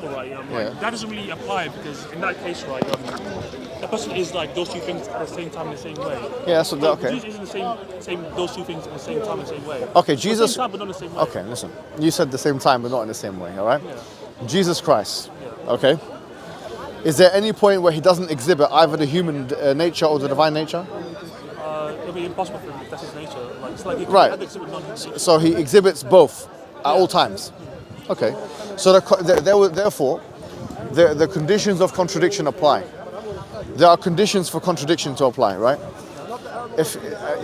example, right? That doesn't really apply because in that case, right, the person is like those two things at the same time in the same way. Yeah, so okay. Jesus isn't the same those two things at the same time in the same way. Okay, Jesus. Same time, but not the same way. Okay, listen. You said the same time, but not in the same way. All right. Yeah. Jesus Christ. Yeah. Okay. Is there any point where he doesn't exhibit either the human nature or the divine nature? It'll be impossible for him if that's his nature. Like, it's like he Right. can't exhibit non-nature. So he exhibits both at all times. Okay. So therefore, the conditions of contradiction apply. There are conditions for contradiction to apply, right? If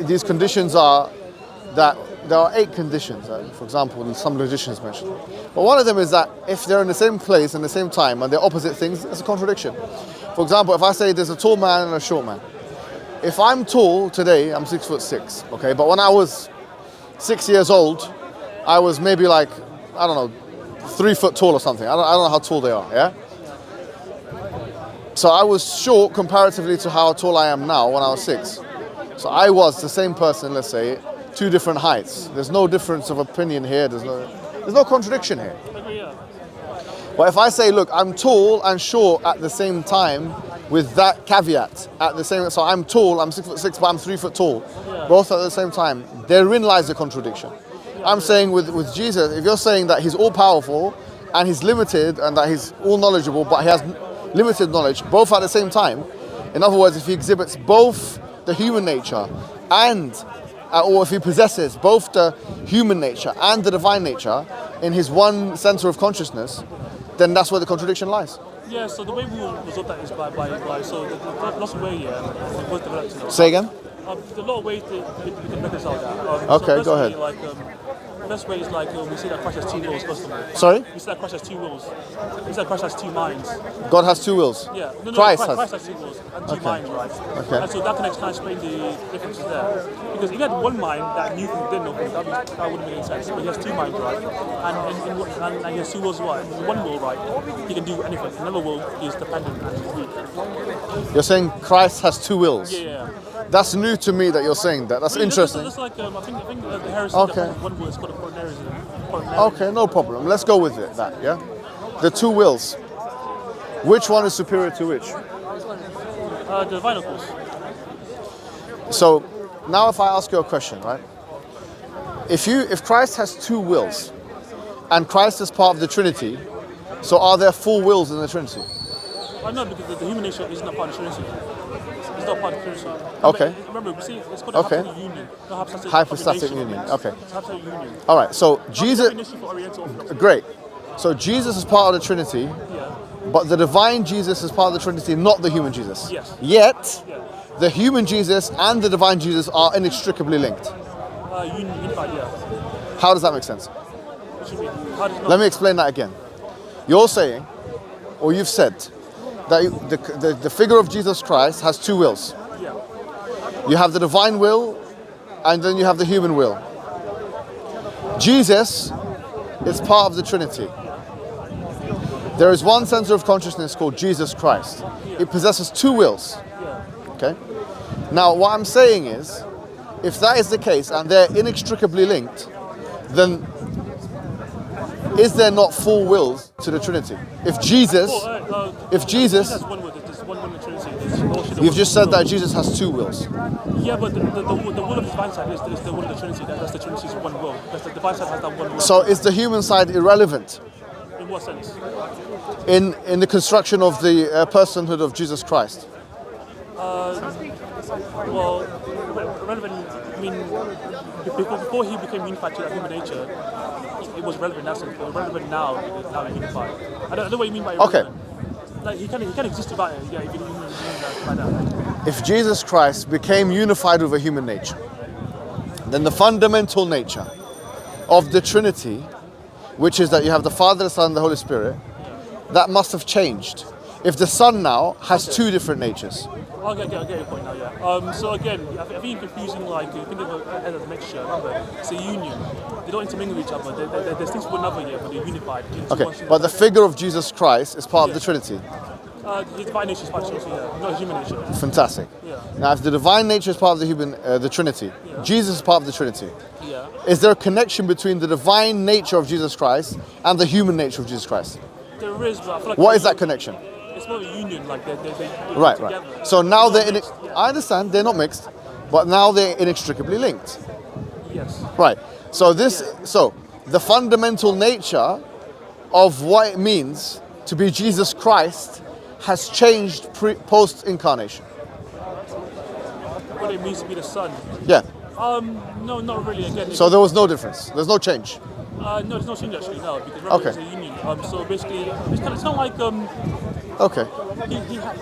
these conditions are that there are 8 conditions, for example, in some traditions mentioned. But one of them is that if they're in the same place and the same time and they're opposite things, it's a contradiction. For example, if I say there's a tall man and a short man. If I'm tall today, I'm 6'6", okay? But when I was 6 years old, I was maybe like, I don't know, 3 foot tall or something. I don't know how tall they are, yeah? So I was short comparatively to how tall I am now when I was 6. So I was the same person, let's say, 2 different heights. There's no difference of opinion here. There's no contradiction here. But if I say, look, I'm tall and short at the same time with that caveat at the same, so I'm tall, I'm 6'6", but I'm 3 foot tall, both at the same time, therein lies the contradiction. I'm saying with Jesus, if you're saying that he's all powerful and he's limited and that he's all knowledgeable, but he has limited knowledge, both at the same time, in other words, if he exhibits both the human nature and or if he possesses both the human nature and the divine nature in his one center of consciousness, then that's where the contradiction lies. Yeah, so the way we will resolve that is by so there's lots of ways, both developed, you know. Say again? There's a lot of ways we can reconcile that. Okay, go ahead. First way is like we see that Christ has 2 wills, first of all. Sorry? We see that Christ has 2 wills. We see that Christ has 2 minds. God has 2 wills? Yeah. Christ has 2 wills and 2 minds, right? Okay. And so that can kind of explain the differences there. Because if he had one mind that knew things, didn't know things, that wouldn't make any sense. But he has 2 minds, right? And he has 2 wills, right? In one will, right, he can do anything. Another will, he's dependent and he's weak. You're saying Christ has 2 wills? Yeah. That's new to me that you're saying that. That's interesting. That's like, I think the heresy okay. One will is called a coronarianism. Okay, no problem. Let's go with it, that, yeah? The 2 wills. Which one is superior to which? The divine, of course. So, now if I ask you a question, right? If Christ has 2 wills, and Christ is part of the Trinity, so are there 4 wills in the Trinity? No, because the human nature is not part of the Trinity. It's not part of the Trinity. Okay. Remember, we see it's called a hypostatic union. Hypostatic union. Okay. It's hypostatic union. All right. So Jesus. Great. So Jesus is part of the Trinity. Yeah. But the divine Jesus is part of the Trinity, not the human Jesus. Yes. Yet, the human Jesus and the divine Jesus are inextricably linked. Unified, yeah. How does that make sense? What do you mean? Let me explain that again. You're saying, or you've said, that the figure of Jesus Christ has 2 wills. Yeah. You have the divine will, and then you have the human will. Jesus is part of the Trinity. There is one center of consciousness called Jesus Christ. It possesses 2 wills. Okay? Now, what I'm saying is, if that is the case and they're inextricably linked, then is there not 4 wills to the Trinity? If Jesus, there's one will, there's one will in the Trinity. You've just said that Jesus has 2 wills. Yeah, but the will of the divine side is the will of the Trinity. That's the Trinity's one will. That's the divine side has that one will. So is the human side irrelevant? In what sense? In the construction of the personhood of Jesus Christ? Well, relevant, I mean, before he became unified to that human nature, it was relevant in that sense, but relevant now he's unified. I don't know what you mean by irrelevant. Okay. Like, he can exist without it, yeah, if you mean by that. If Jesus Christ became unified with a human nature, then the fundamental nature of the Trinity, which is that you have the Father, the Son, and the Holy Spirit, that must have changed. If the Son now has 2 different natures. I get your point now, yeah. So again, I think you're confusing, like, think of it as a mixture. Remember, it's a union. They don't intermingle with each other. They're distinct from one another, yeah, but they're unified. Okay, but the figure of Jesus Christ is part of the Trinity. His divine nature is part of the Trinity, yeah, not his human nature. Fantastic. Yeah. Now, if the divine nature is part of the Trinity, Jesus is part of the Trinity. Yeah. Is there a connection between the divine nature of Jesus Christ and the human nature of Jesus Christ? There is, but I feel like What is that connection? it's more of a union, like they Right, together. right. So now they're mixed, I understand they're not mixed, but now they're inextricably linked. Yes. Right. So the fundamental nature of what it means to be Jesus Christ has changed post incarnation. What it means to be the Son. Yeah. No, not really. Again. So there was no difference. There's no change. No, there's no change actually. No, because remember it's a union. So basically, it's kind of like Okay. he had,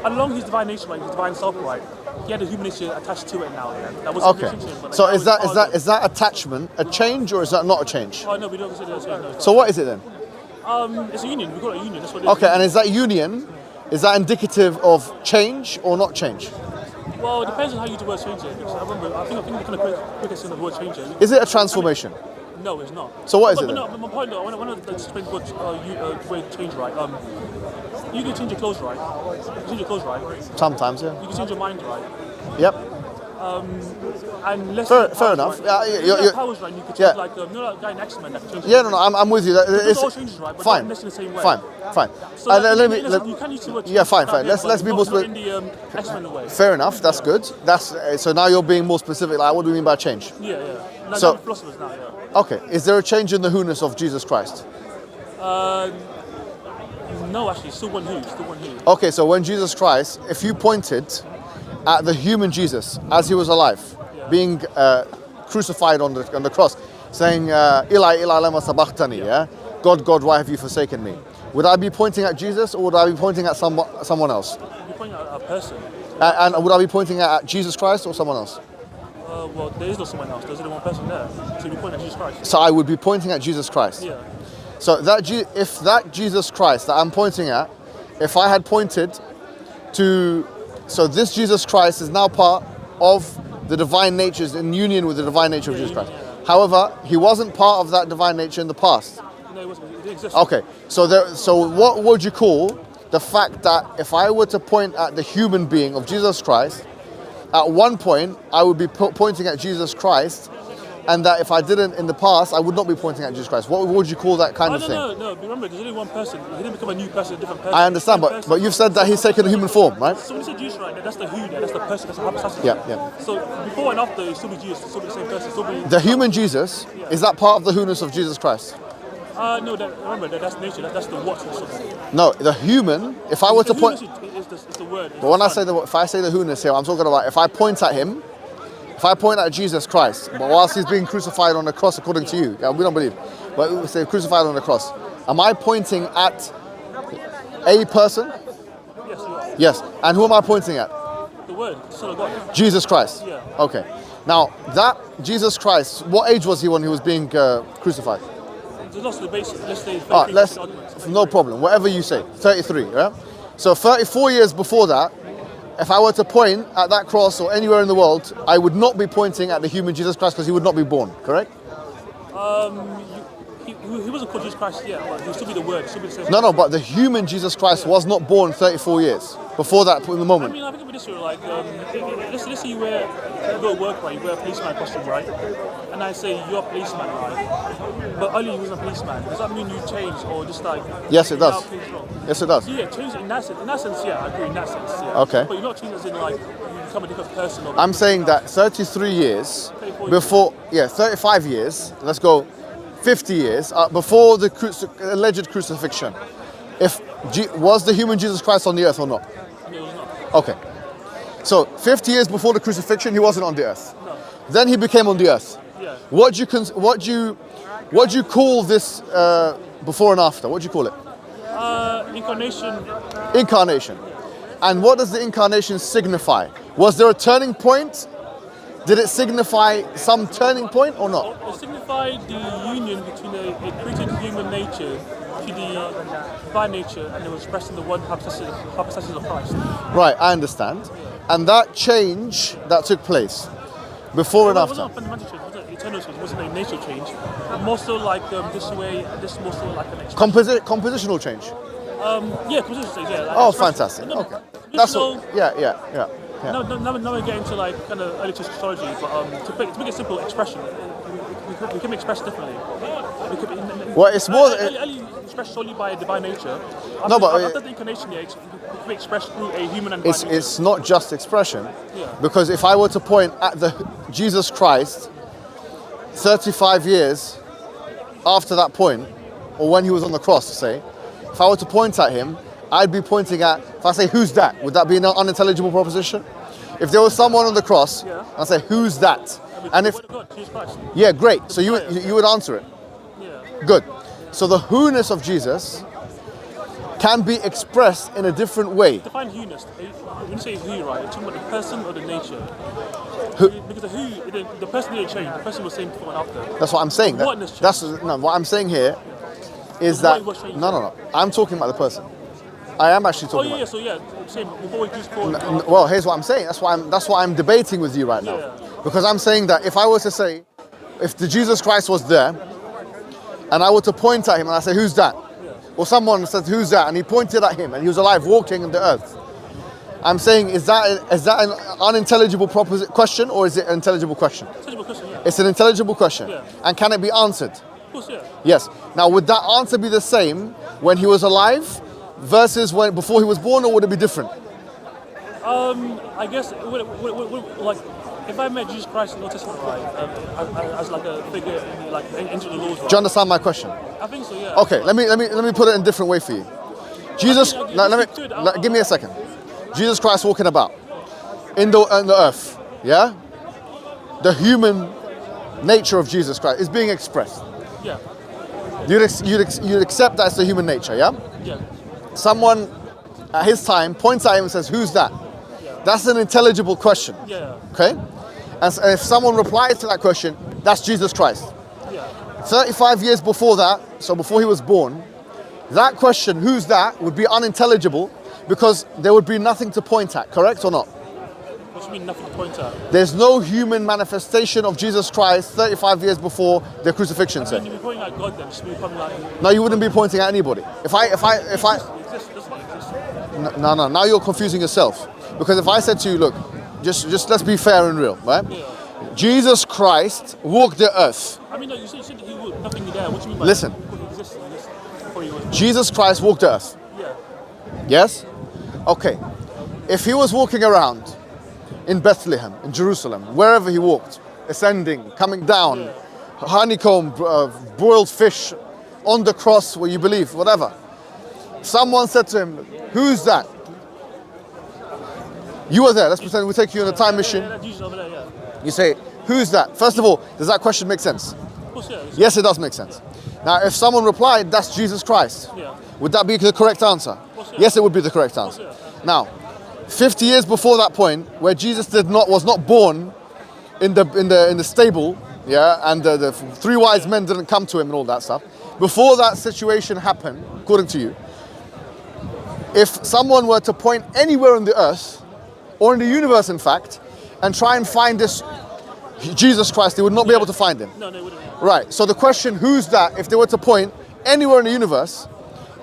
along his divine nature, like his divine self, right? He had a human nature attached to it now. Yeah, that was Okay. but, So like, is that attachment a change or is that not a change? Oh no, we don't consider it a change. No, So what is it then? it's a union. We call it a union. That's what it is. Okay, and is that union? Is that indicative of change or not change? Well, it depends on how you use the word change it. Because I think the kind of quickest in the word change it. Is it a transformation? No, it's not. So what is it But then? no, but my point though, I want to explain what word change, right? You can change your clothes, right? You can change your clothes, right? Sometimes, yeah. You can change your mind, right? Yep. And let's Fair enough. Right? Yeah, you powers, right? You could change like you know that guy in X-Men that can change. Yeah, no, I'm with you. It's all changes, right? But fine. not necessarily the same way. Fine. So You can use the word yeah, fine. change, Let's be more not specific. in the X-Men way. Fair enough. That's good. So now you're being more specific. Like, what do you mean by change? Yeah. No, So- philosophers now, yeah. Okay. Is there a change in the who-ness of Jesus Christ? No, actually, still one who. Okay. So when Jesus Christ, if you pointed at the human Jesus as he was alive, being crucified on the cross, saying, Eli, Eli, lama sabachthani, yeah? God, why have you forsaken me? Would I be pointing at Jesus or would I be pointing at someone else? You're pointing at a person. And would I be pointing at Jesus Christ or someone else? Well, there is no someone else. There's only one person there. So you're pointing at Jesus Christ. So I would be pointing at Jesus Christ. Yeah. So if that Jesus Christ that I'm pointing at, if I had pointed to, so this Jesus Christ is now part of the divine nature, is in union with the divine nature of Jesus Christ. Yeah. However, he wasn't part of that divine nature in the past. No, it wasn't. It didn't exist. Okay, so what would you call the fact that if I were to point at the human being of Jesus Christ, at one point I would be pointing at Jesus Christ, and that if I didn't in the past, I would not be pointing at Jesus Christ. What would you call that kind of thing? No. Remember, there's only one person. He didn't become a new person, a different person. I understand, but you've said that he's taken a human form, right? So when you say Jesus, right, that's the who there. That's the person. That's the hypostasis. Yeah. So before and after, it's still be Jesus. It's still be the same person. Still be The human Jesus, is that part of the who-ness of Jesus Christ? No, remember that's nature. That's the what. No, the human. If I were to point, It's the word. but when I say if I say the who-ness here, I'm talking about if I point at him. If I point at Jesus Christ, but whilst he's being crucified on the cross, according to you, we don't believe, but we say crucified on the cross, am I pointing at a person? Yes, you are. Yes. And who am I pointing at? The word, the Son of God. Jesus Christ. Yeah. Okay. Now, that Jesus Christ, what age was he when he was being crucified? There's lots of debates. Let's say. No problem. Whatever you say. 33, yeah? So 34 years before that, if I were to point at that cross or anywhere in the world, I would not be pointing at the human Jesus Christ because he would not be born, correct? He wasn't called Jesus Christ yet, but he'll still be the word. Still be the same. No, but the human Jesus Christ was not born 34 years before that in the moment. I mean, I think it'd be this way, like, let's say you go to work, right? You wear a policeman costume, right? And I say you're a policeman, right? But earlier you wasn't a policeman. Does that mean you changed or just like? Yes, it does. Yes, it does. Yeah, change in that sense. In that sense, yeah, I agree. In that sense, yeah. Okay. But you're not changing as in like you become a different person. Or I'm saying that 33 years 34 before, 35 years, let's go 50 years before the alleged crucifixion. Was the human Jesus Christ on the earth or not? No, it was not. Okay. So 50 years before the crucifixion, he wasn't on the earth. No. Then he became on the earth. Yeah. What do you call this before and after? What do you call it? Incarnation. Incarnation. And what does the incarnation signify? Was there a turning point? Did it signify some turning point or not? It signified the union between a created human nature to the divine nature, and it was expressed in the one hypostasis of Christ. Right, I understand. And that change that took place before and It after. wasn't a fundamental change. It wasn't an eternal change. It wasn't a nature change. More so like this more so like an expression. Compositional change. Yeah, compositional change. Yeah. Like Oh, expression. fantastic. No, Okay. That's all. Yeah. Now we get into like kind of early church astrology, but to make it simple, expression. We we can be expressed differently. We could, Well, it's more. only expressed solely by divine nature. No, but after the incarnation, it can be expressed through a human and divine nature. It's not just expression, Yeah. because if I were to point at the Jesus Christ 35 years after that point, or when he was on the cross, say, if I were to point at him, I'd be pointing at, if I say, who's that? Would that be an unintelligible proposition? If there was someone on the cross, Yeah. I'd say, who's that? And if, Word of God, Jesus Christ. yeah, great. So you would answer it. Yeah. Good. So the who-ness of Jesus can be expressed in a different way. Define who-ness. When you say who, right, you're talking about the person or the nature. Who- Because the person didn't change. The person was same before and after. That's what I'm saying. What has What I'm saying here is The that what was changed. no. I'm talking about the person. I am actually Oh talking yeah, about. so yeah, same. Before we just call. Well, here's what I'm saying. That's why I'm debating with you right now. Yeah. Because I'm saying that if I were to say, if the Jesus Christ was there, and I were to point at him and I say, who's that? Or someone said, who's that? And he pointed at him and he was alive, walking on the earth. I'm saying, is that an unintelligible question, or is it an intelligible question? Intelligible question, yeah. It's an intelligible question. Yeah. And can it be answered? Of course, yeah. Yes. Now, would that answer be the same when he was alive versus before he was born, or would it be different? I guess like if I met Jesus Christ in the Old Testament, right, as like a figure, like into the laws, right? Do you understand my question? I think so, yeah. Okay, let me put it in a different way for you. Jesus, I mean, give me a second. Jesus Christ walking about in the earth, yeah? The human nature of Jesus Christ is being expressed. Yeah, You'd accept that's the human nature, yeah? yeah. Someone at his time points at him and says, who's that? That's an intelligible question, Yeah, okay? And if someone replies to that question, that's Jesus Christ. yeah. 35 years before that, so before he was born, that question, who's that, would be unintelligible because there would be nothing to point at, correct or not? What do you mean nothing to point at? There's no human manifestation of Jesus Christ 35 years before the crucifixion, You'd say. be pointing at God then, just be probably like No, you wouldn't be pointing at anybody. If I, it exists, doesn't it exist? no, now you're confusing yourself. Because if I said to you, look, just let's be fair and real, right? Yeah. Jesus Christ walked the earth. I mean, no, you said he would nothing there. What do you mean by Listen. He exists before he was? Jesus Christ walked the earth. Yeah. Yes? Okay. If he was walking around in Bethlehem, in Jerusalem, wherever he walked, ascending, coming down, Yeah. honeycomb, broiled fish, on the cross where you believe, whatever. Someone said to him, who's that? You were there. Let's pretend we take you on a time machine. Yeah, that Jesus over there, yeah. You say, who's that? First of all, does that question make sense? Of course, yeah. Yes, it does make sense. Now, if someone replied, that's Jesus Christ, Yeah. would that be the correct answer? course, yeah. Yes, it would be the correct answer. course, Now, 50 years before that point, where Jesus was not born in the stable, yeah, and the three wise men didn't come to him and all that stuff. Before that situation happened, according to you, if someone were to point anywhere on the earth, or in the universe, in fact, and try and find this Jesus Christ, they would not be able to find him. No, they wouldn't. Right. So the question, who's that? If they were to point anywhere in the universe,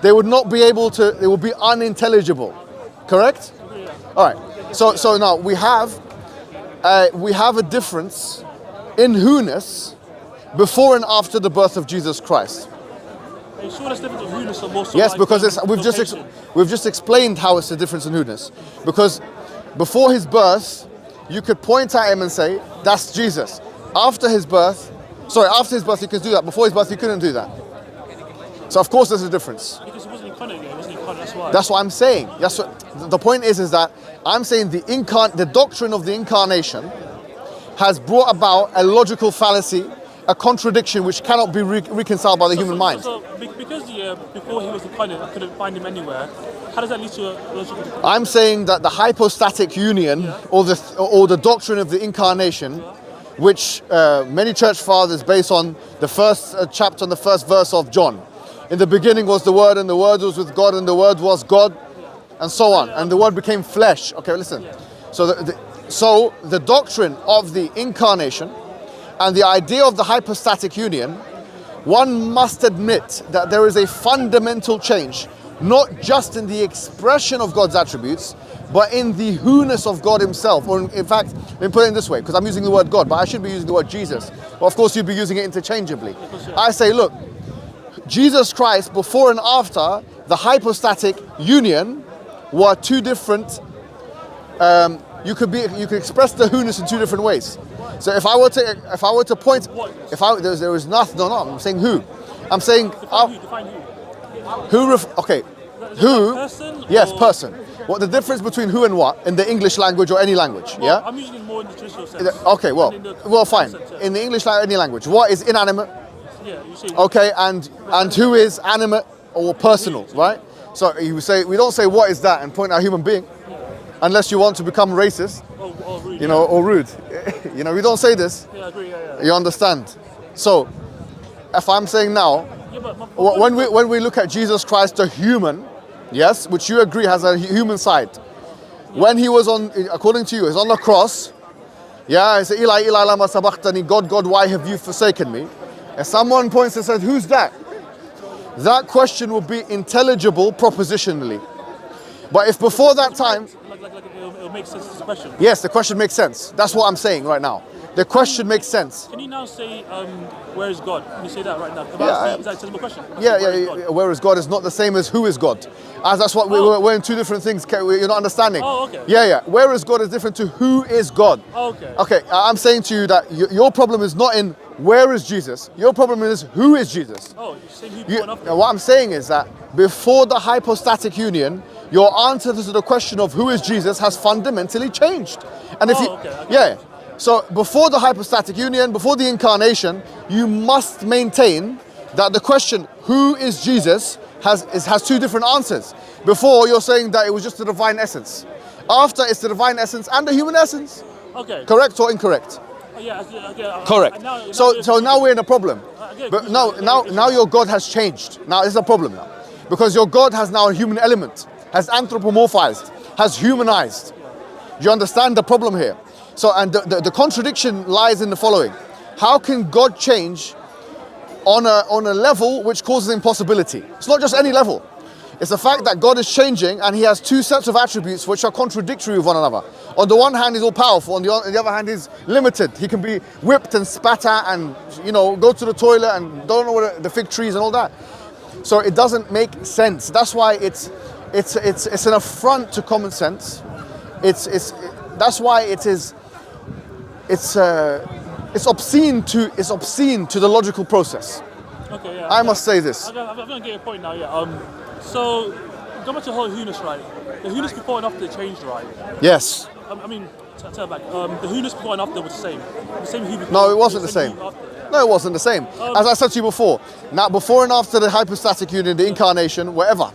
they would not be able to. It would be unintelligible. Correct? Yeah. All right. So now we have a difference in who-ness before and after the birth of Jesus Christ. Are you sure there's difference of who-ness or more so Yes, like, because location? we've just explained how it's a difference in who-ness. Because before his birth, you could point at him and say, that's Jesus. After his birth, you could do that. Before his birth, you couldn't do that. So of course there's a difference. Because it wasn't incarnate yet, it wasn't incarnate, that's why. That's what I'm saying. The point is that I'm saying the doctrine of the incarnation has brought about a logical fallacy, a contradiction which cannot be reconciled by the human mind. Because before he was incarnate, I couldn't find him anywhere. How does that lead to a logical? I'm saying that the hypostatic union, or the doctrine of the incarnation, which many church fathers base on the first chapter and the first verse of John. In the beginning was the Word, and the Word was with God, and the Word was God, and so on. And the Word became flesh. Okay, listen. So the doctrine of the incarnation and the idea of the hypostatic union, one must admit that there is a fundamental change, not just in the expression of God's attributes, but in the who-ness of God himself. Or in fact, let me put it in this way, because I'm using the word God, but I should be using the word Jesus. Well, of course, you'd be using it interchangeably. I say, look, Jesus Christ, before and after the hypostatic union, were two different. You could express the who-ness in two different ways. So if I were to point, there is nothing. No, I'm saying who. I'm saying Define who. okay, who? Person? Yes, person. What the difference between who and what in the English language or any language? Well, Yeah. I'm using it more in the traditional sense. Okay, well, fine. Sense, yeah. In the English language, any language, what is inanimate? Yeah, you say. Okay, and who is animate or personal, right? So we don't say what is that and point out human being, unless you want to become racist, Or rude. or rude. We don't say this. Yeah, I agree. Yeah. You understand? So, if I'm saying now, Yeah, but when we look at Jesus Christ, the human, yes, which you agree has a human side. When he was according to you, is on the cross. Yeah, he said, Eli, Eli, lama sabachthani, God, God, why have you forsaken me? And someone points and says, who's that? That question will be intelligible propositionally. But if before that time, it'll make sense as a question. yes, the question makes sense. That's what I'm saying right now. The question makes sense. Can you now say, where is God? Can you say that right now? Yeah, Is that a simple question? Yeah. Where is God is not the same as who is God. As that's what we're in two different things. You're not understanding. Oh, okay. Yeah. Where is God is different to who is God. Oh, okay. Okay, I'm saying to you that your problem is not in where is Jesus. Your problem is who is Jesus. Oh, you're saying who brought up What I'm saying is that before the hypostatic union, your answer to the question of who is Jesus has fundamentally changed. And if okay. So before the hypostatic union, before the incarnation, you must maintain that the question who is Jesus has two different answers. Before, you're saying that it was just the divine essence. After, it's the divine essence and the human essence. Okay. Correct or incorrect? Correct. So now we're in a problem. But now your God has changed. Now it's a problem now. Because your God has now a human element, has anthropomorphized, has humanized. Do you understand the problem here? So, and the contradiction lies in the following. How can God change on a level which causes impossibility? It's not just any level. It's the fact that God is changing and he has two sets of attributes which are contradictory with one another. On the one hand, he's all powerful. On the other hand, he's limited. He can be whipped and spat at and, go to the toilet and don't know what the fig trees and all that. So it doesn't make sense. That's why it's an affront to common sense. That's why it's obscene to the logical process. Okay, yeah. I must say this. I'm going to get your point now, yeah. So, going back to the whole who-ness, right? The who-ness before and after changed, right? Yes. I mean, tell back. The who-ness before and after was the same. The same who before. No, it wasn't the same. No, it wasn't the same. As I said to you before, now before and after the hypostatic union, the incarnation, whatever.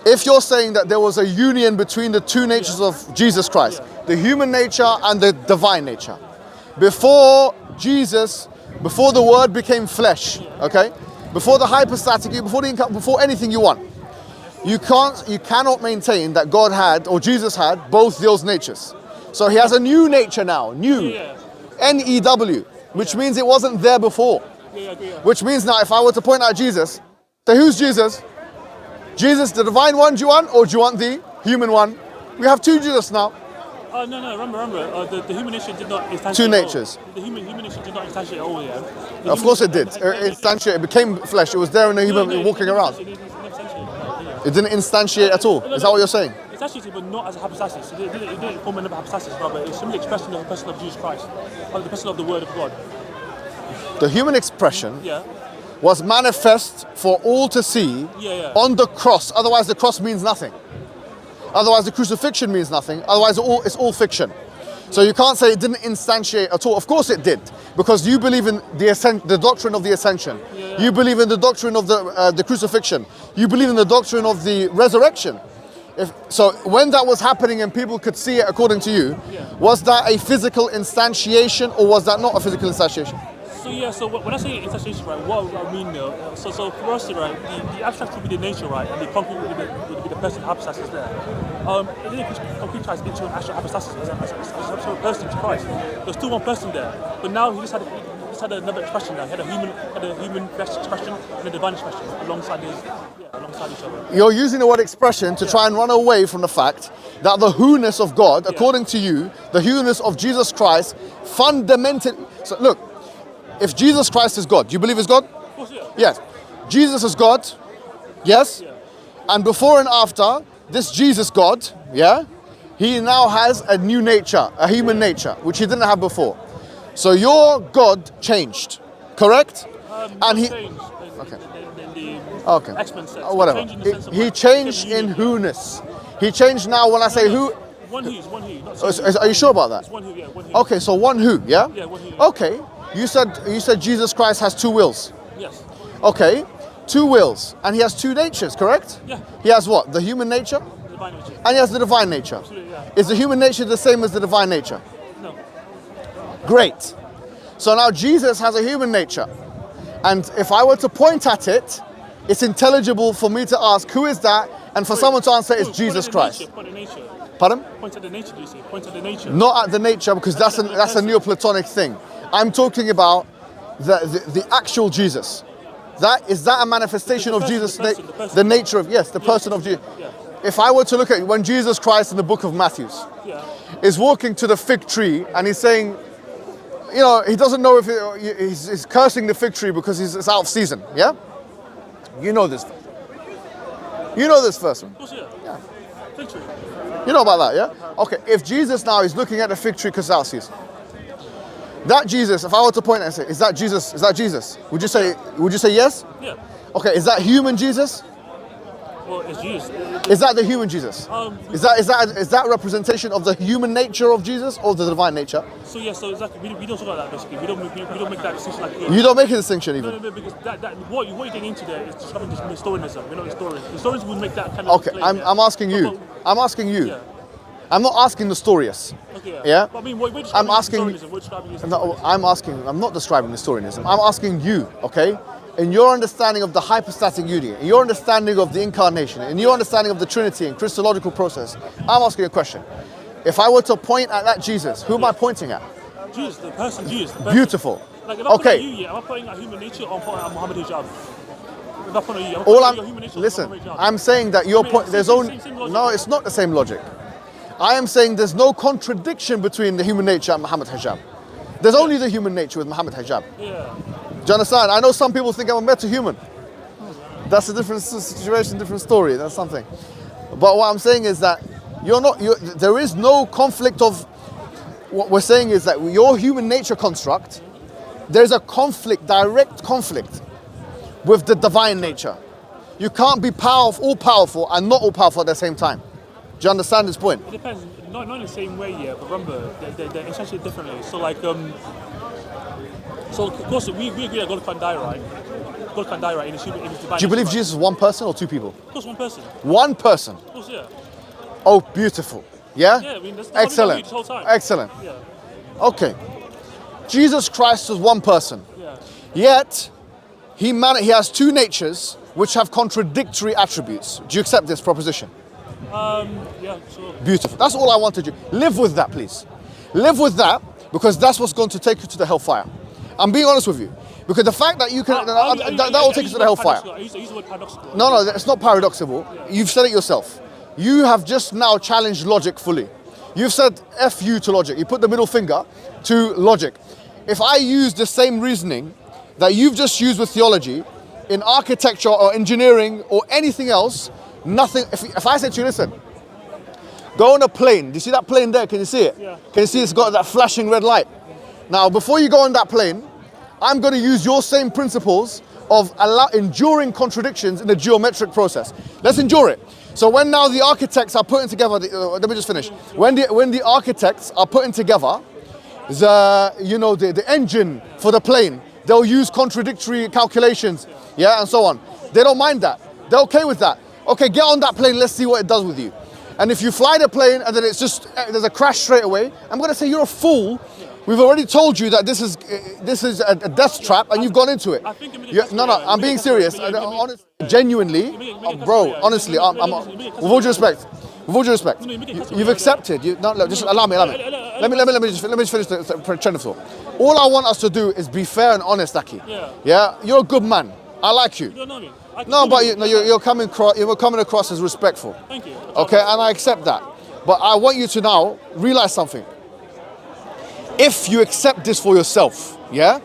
If you're saying that there was a union between the two natures of Jesus Christ, the human nature and the divine nature, before the word became flesh, okay? Before the hypostatic, before anything you want, you cannot maintain that God had or Jesus had both those natures. So he has a new nature now, N-E-W, which means it wasn't there before. Which means now if I were to point out Jesus, say who's Jesus? Jesus, the divine one, do you want, or do you want the human one? We have two Jesus now. No, remember, the human nature did not instantiate two natures. The human nature did not instantiate at all, yeah? Of course it did. It became flesh. It was there in the human walking around. It didn't instantiate at all. Is that what you're saying? It's actually, but not as a hypostasis. It didn't form another hypostasis, no, but it's simply expressing the person of Jesus Christ, or the person of the Word of God. The human expression was manifest for all to see on the cross. Otherwise, the cross means nothing. Otherwise, the crucifixion means nothing. Otherwise, it's all fiction. So you can't say it didn't instantiate at all. Of course it did, because you believe in the doctrine of the ascension. You believe in the doctrine of the crucifixion. You believe in the doctrine of the resurrection. So when that was happening and people could see it according to you, was that a physical instantiation or was that not a physical instantiation? So when I say instantiation, right, what I mean though, so for us, right, the abstract would be the nature, right, and the concrete would be the person hypostasis there. It didn't concretize into an actual hypostasis as a person to Christ. There's still one person there, but now he just had another expression there. He had a human flesh expression and a divine expression alongside each other. You're using the word expression to try and run away from the fact that the who-ness of God, according to you, the who-ness of Jesus Christ, fundamentally. So look, if Jesus Christ is God, do you believe he's God? Of course, yeah. Yes. Jesus is God. Yes. Yeah. And before and after this Jesus God, yeah, he now has a new nature, a human nature, which he didn't have before. So your God changed, correct? And he. Changed Okay. in the Okay. X-Men sense. Whatever. Changed in the sense of He like, changed became in unique. who-ness. He changed now when I say who. One who, it's one who. Not Are you sure about that? It's one who, yeah, one who. Okay, so one who, yeah? Yeah, one who. Yeah. Okay. You said Jesus Christ has two wills. Yes. Okay. Two wills. And he has two natures, correct? Yeah. He has what? The human nature? The divine nature. And he has the divine nature. Absolutely, yeah. Is the human nature the same as the divine nature? No. Great. So now Jesus has a human nature. And if I were to point at it, it's intelligible for me to ask, who is that? And for someone to answer, it's Jesus Christ. Point at the nature. Pardon? Point at the nature, do you say? Point at the nature. Not at the nature, because that's a Neoplatonic thing. I'm talking about the actual Jesus. Is that a manifestation of Jesus? The nature of, yes, the person of Jesus. Yeah. If I were to look at when Jesus Christ in the book of Matthew is walking to the fig tree and he's saying, you know, he doesn't know if he's cursing the fig tree because it's out of season, yeah? You know this. You know this first one. Of course, yeah. Fig tree. You know about that, yeah? Okay, if Jesus now is looking at the fig tree because it's out of season, that Jesus, if I were to point and say, is that Jesus? Is that Jesus? Would you say yes? Yeah. Okay, is that human Jesus? Well, it's Jesus. Is that the human Jesus? Is that a representation of the human nature of Jesus or the divine nature? So yeah, so exactly. We don't talk about that basically. We don't make that distinction like. You don't make a distinction even. No, because what you're getting into there is describing this historianism. We're not historians. Historians would make that kind of. Okay, claim, I'm asking you. I'm asking you. Yeah. I'm not asking Nestorius. Okay, Yeah? But I mean, we're describing I'm asking. historianism. We're describing I'm not describing Nestorianism. I'm asking you, okay? In your understanding of the hypostatic union, in your understanding of the incarnation, in your understanding of the Trinity and Christological process, I'm asking a question. If I were to point at that Jesus, who am I pointing at? Jesus, the person, Jesus. The person. Beautiful. Like, if I'm Okay. pointing at you, yeah, am I pointing at human nature or I'm pointing at Muhammad Hijab? If I'm pointing at you, All at your human nature or listen, Muhammad Hijab? I'm saying that your point, there's only, same logic. no, it's not the same logic. I am saying there's no contradiction between the human nature and Muhammad Hijab. There's only the human nature with Muhammad Hijab. Yeah. Do you understand? I know some people think I'm a meta-human. That's a different situation, different story, that's something. But what I'm saying is that there is no conflict of, what we're saying is that your human nature construct, there's a conflict, direct conflict with the divine nature. You can't be all powerful and not all powerful at the same time. Do you understand this point? It depends. Not in the same way, yeah. But remember, they're essentially differently. So like, so of course we agree that God can die, right? God can die, right? In his divine. Do you believe nature, Jesus is one person or two people? Of course, one person. One person. Of course, yeah. Oh, beautiful. Yeah? Yeah, I mean, that's excellent. This whole time. Excellent. Yeah. Okay. Jesus Christ was one person. Yeah. Yet, he has two natures which have contradictory attributes. Do you accept this proposition? Yeah, sure. Beautiful. That's all I wanted you. Live with that, please. Live with that, because that's what's going to take you to the hellfire. I'm being honest with you. Because the fact that you can, that will take you to the hellfire. I use the word paradoxical. No, it's not paradoxical. You've said it yourself. You have just now challenged logic fully. You've said F you to logic. You put the middle finger to logic. If I use the same reasoning that you've just used with theology in architecture or engineering or anything else, nothing. If I said to you, listen, go on a plane. Do you see that plane there? Can you see it? Yeah. Can you see it's got that flashing red light? Now, before you go on that plane, I'm going to use your same principles of enduring contradictions in the geometric process. Let's endure it. So when now the architects are putting together, let me just finish. When the architects are putting together the engine for the plane, they'll use contradictory calculations, yeah, and so on. They don't mind that. They're okay with that. Okay, get on that plane, let's see what it does with you. And if you fly the plane and then there's a crash straight away, I'm going to say you're a fool. We've already told you that this is a death trap and you've gone into it. I'm being serious. Genuinely, bro, honestly, with all due respect, you've accepted. Just allow me. Let me just finish the train of thought. All I want us to do is be fair and honest, Aki. Yeah, you're a good man. I like you. You don't know me. No, but you're coming across as respectful. Thank you. Okay, and I accept that. But I want you to now realize something. If you accept this for yourself, yeah,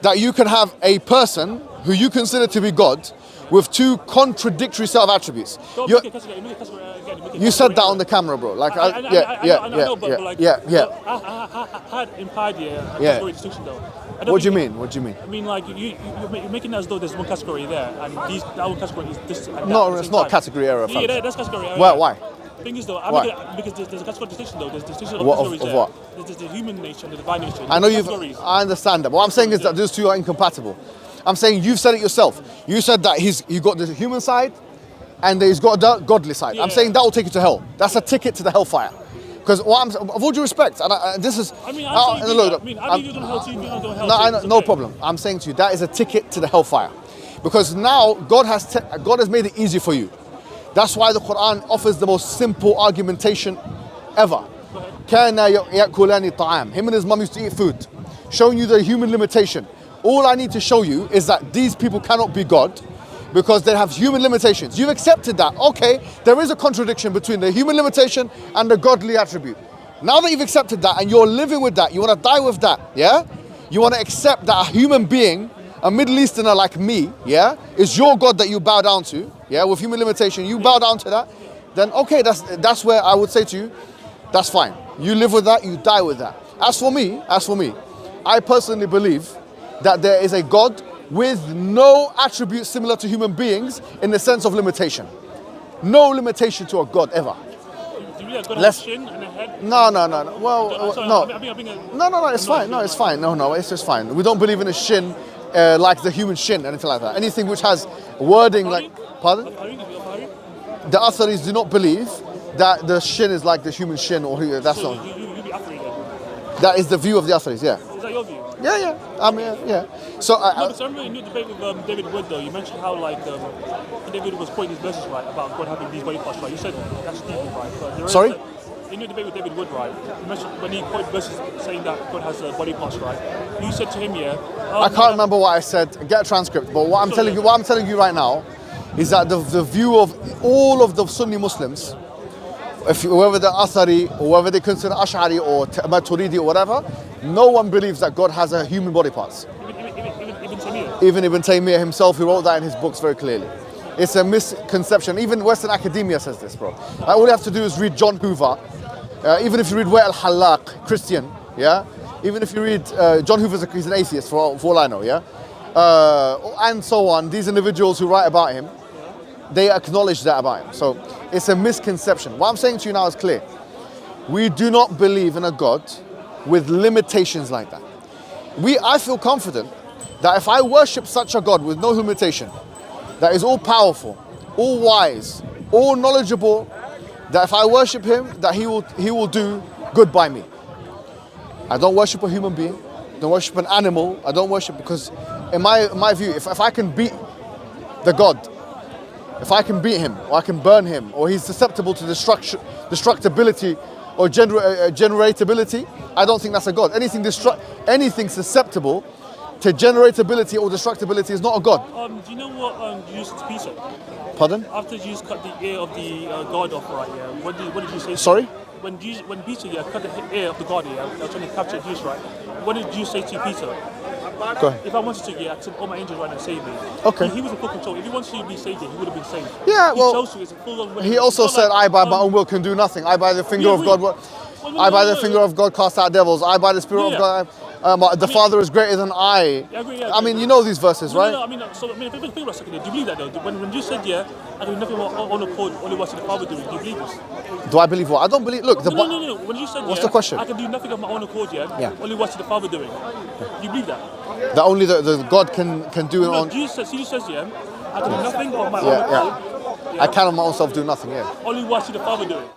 that you can have a person who you consider to be God with two contradictory set of attributes. You said that on the camera, bro. Like, I had implied category distinction though. What do you mean? What do you mean? I mean, like you're making it as though there's one category there, and that one category is this. And No, it's not category error. Yeah, that's category error. Well, why? Thing is though, because there's a category distinction though. There's distinction of categories there. What? There's the human nature and the divine nature. I know I understand that. What I'm saying is that those two are incompatible. I'm saying you've said it yourself. You said that you got the human side, and he's got the godly side. Yeah. I'm saying that will take you to hell. That's a ticket to the hellfire. Because of all due respect, and this is. I mean, I think you're going to hell too. You're going to hell. No, I know, no problem. I'm saying to you that is a ticket to the hellfire, because now God has made it easy for you. That's why the Quran offers the most simple argumentation ever. Him and his mum used to eat food, showing you the human limitation. All I need to show you is that these people cannot be God because they have human limitations. You've accepted that. Okay, there is a contradiction between the human limitation and the godly attribute. Now that you've accepted that and you're living with that, you want to die with that, yeah? You want to accept that a human being, a Middle Easterner like me, yeah, is your God that you bow down to, yeah, with human limitation, you bow down to that, then okay, that's where I would say to you, that's fine. You live with that, you die with that. As for me, I personally believe that there is a God with no attributes similar to human beings in the sense of limitation. No limitation to a God ever. Do you have a shin and a head? No. Well, no, it's fine. No, it's fine. No, it's just fine. We don't believe in a shin like the human shin, anything like that. Anything which has wording like, pardon? The Atharis do not believe that the shin is like the human shin, or that's not. That is the view of the Atharis, yeah. Is that your view? Yeah. Yeah. So I remember in your debate with David Wood, though, you mentioned how David was quoting these verses right about God having these body parts, right? You said that's stupid, right? But sorry? In your debate with David Wood, right? You mentioned when he quoted verses saying that God has body parts, right? You said to him, yeah. I can't remember what I said. Get a transcript. But what I'm telling you right now is that the view of all of the Sunni Muslims, whether they're Athari or whether they consider Ash'ari or Maturidi or whatever, no one believes that God has a human body parts. Even Ibn Taymiyyah himself, he wrote that in his books very clearly. It's a misconception. Even Western academia says this, bro. All you have to do is read John Hoover. Even if you read Wa'il Halaq, Christian, yeah? Even if you read John Hoover's he's an atheist for all I know, yeah? And so on. These individuals who write about him, they acknowledge that about him. So it's a misconception. What I'm saying to you now is clear. We do not believe in a God with limitations like that. I feel confident that if I worship such a God with no limitation, that is all powerful, all wise, all knowledgeable, that if I worship him, that he will do good by me. I don't worship a human being, I don't worship an animal, I don't worship, because in my view, if I can beat the God, if I can beat him, or I can burn him, or he's susceptible to destructibility or generatability, I don't think that's a God. Anything susceptible to generatability or destructibility is not a God. Do you know what Jesus to Peter? Pardon? After Jesus cut the ear of the God off, right? Yeah. What did you say? Sorry? When Peter cut the ear of the God, they're trying to capture Jesus, right? What did you say to Peter? Go ahead. If I wanted to, I send all my angels right and save me. Okay. He was in full control. If he wanted to be saved, he would have been saved. Yeah, well, he also said, I by my own will can do nothing. I by the finger of God. I by the finger of God cast out devils. I by the Spirit of God. The Father is greater than I. I mean, you know these verses, right? No, think about a second. Do you believe that though? When you said, I do nothing on accord, only what the Father doing, do you believe this? Do I believe what? I don't believe. Look, no. When you said, what's the question? I can do nothing of my own accord, only what the Father doing. Do you believe that? That only the God can do it on. Jesus says, I can do nothing of my own accord. I can of my own self do nothing, Only what the Father doing.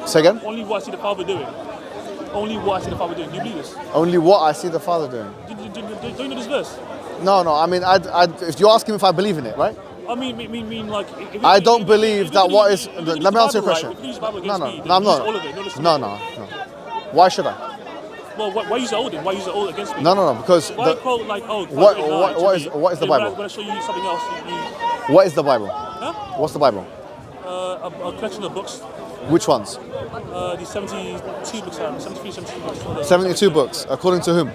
Say again? Only what I see the Father doing. Only what I see the Father doing. Do you believe this? Only what I see the Father doing. Do you know this verse? No. I mean, if you're asking if I believe in it, right? I mean, like. I don't believe that what is. Let me answer your question. No, I'm not. No. Why should I? Well, why use the old? Why use the old against me? No. Because quote like what is the Bible? When I show you something else, What is the Bible? Huh? What's the Bible? A collection of books. Which ones? The 72 books, 73, 72 books. 72 books. According to whom?